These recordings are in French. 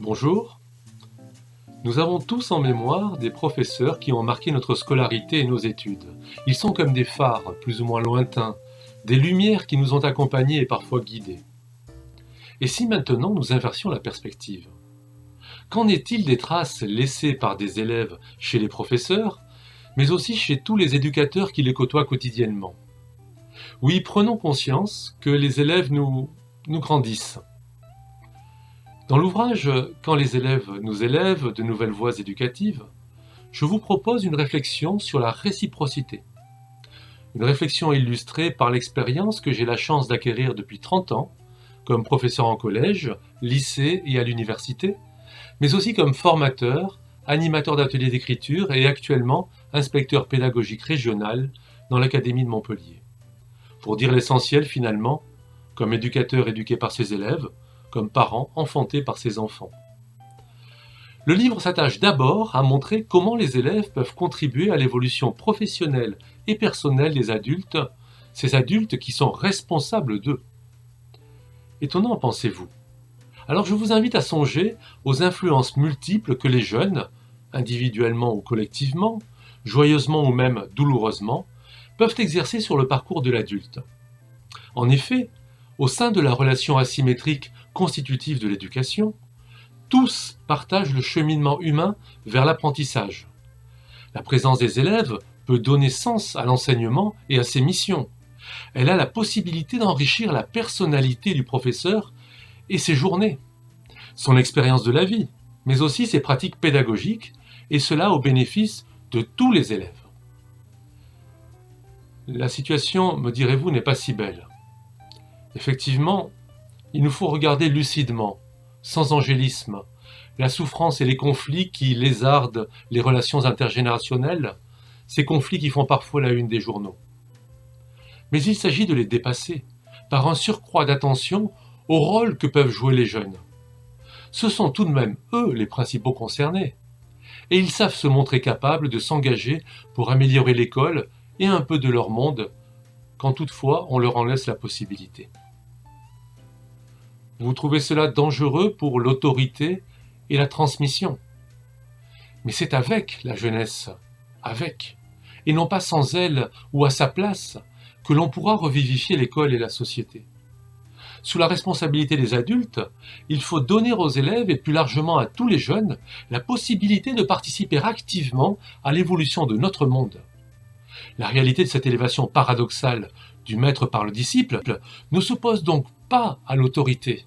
Bonjour. Nous avons tous en mémoire des professeurs qui ont marqué notre scolarité et nos études. Ils sont comme des phares, plus ou moins lointains, des lumières qui nous ont accompagnés et parfois guidés. Et si maintenant nous inversions la perspective? Qu'en est-il des traces laissées par des élèves chez les professeurs, mais aussi chez tous les éducateurs qui les côtoient quotidiennement? Oui, prenons conscience que les élèves nous grandissent. Dans l'ouvrage Quand les élèves nous élèvent, de nouvelles voies éducatives, je vous propose une réflexion sur la réciprocité. Une réflexion illustrée par l'expérience que j'ai la chance d'acquérir depuis 30 ans, comme professeur en collège, lycée et à l'université, mais aussi comme formateur, animateur d'ateliers d'écriture et actuellement inspecteur pédagogique régional dans l'Académie de Montpellier. Pour dire l'essentiel finalement, comme éducateur éduqué par ses élèves, comme parent enfanté par ses enfants. Le livre s'attache d'abord à montrer comment les élèves peuvent contribuer à l'évolution professionnelle et personnelle des adultes, ces adultes qui sont responsables d'eux. Étonnant, pensez-vous? Alors je vous invite à songer aux influences multiples que les jeunes, individuellement ou collectivement, joyeusement ou même douloureusement, peuvent exercer sur le parcours de l'adulte. En effet, au sein de la relation asymétrique constitutive de l'éducation, tous partagent le cheminement humain vers l'apprentissage. La présence des élèves peut donner sens à l'enseignement et à ses missions. Elle a la possibilité d'enrichir la personnalité du professeur et ses journées, son expérience de la vie, mais aussi ses pratiques pédagogiques, et cela au bénéfice de tous les élèves. La situation, me direz-vous, n'est pas si belle. Effectivement, il nous faut regarder lucidement, sans angélisme, la souffrance et les conflits qui lézardent les relations intergénérationnelles, ces conflits qui font parfois la une des journaux. Mais il s'agit de les dépasser, par un surcroît d'attention au rôle que peuvent jouer les jeunes. Ce sont tout de même eux les principaux concernés, et ils savent se montrer capables de s'engager pour améliorer l'école et un peu de leur monde, quand toutefois on leur en laisse la possibilité. Vous trouvez cela dangereux pour l'autorité et la transmission. Mais c'est avec la jeunesse, avec, et non pas sans elle ou à sa place, que l'on pourra revivifier l'école et la société. Sous la responsabilité des adultes, il faut donner aux élèves et plus largement à tous les jeunes la possibilité de participer activement à l'évolution de notre monde. La réalité de cette élévation paradoxale du maître par le disciple ne s'oppose donc pas à l'autorité.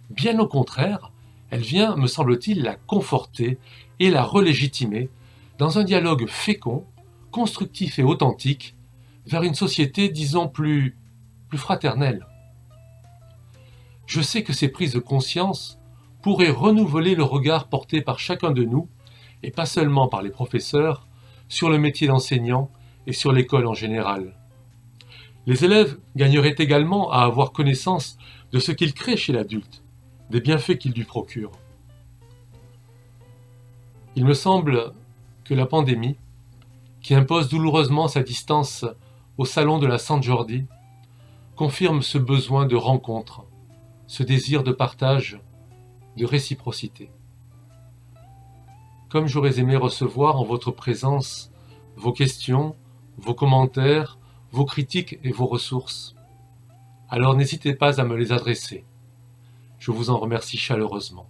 Bien au contraire, elle vient, me semble-t-il, la conforter et la relégitimer dans un dialogue fécond, constructif et authentique vers une société, disons, plus fraternelle. Je sais que ces prises de conscience pourraient renouveler le regard porté par chacun de nous, et pas seulement par les professeurs, sur le métier d'enseignant et sur l'école en général. Les élèves gagneraient également à avoir connaissance de ce qu'ils créent chez l'adulte, des bienfaits qu'il lui procure. Il me semble que la pandémie, qui impose douloureusement sa distance au salon de la Sant Jordi, confirme ce besoin de rencontre, ce désir de partage, de réciprocité. Comme j'aurais aimé recevoir en votre présence vos questions, vos commentaires, vos critiques et vos ressources, alors n'hésitez pas à me les adresser. Je vous en remercie chaleureusement.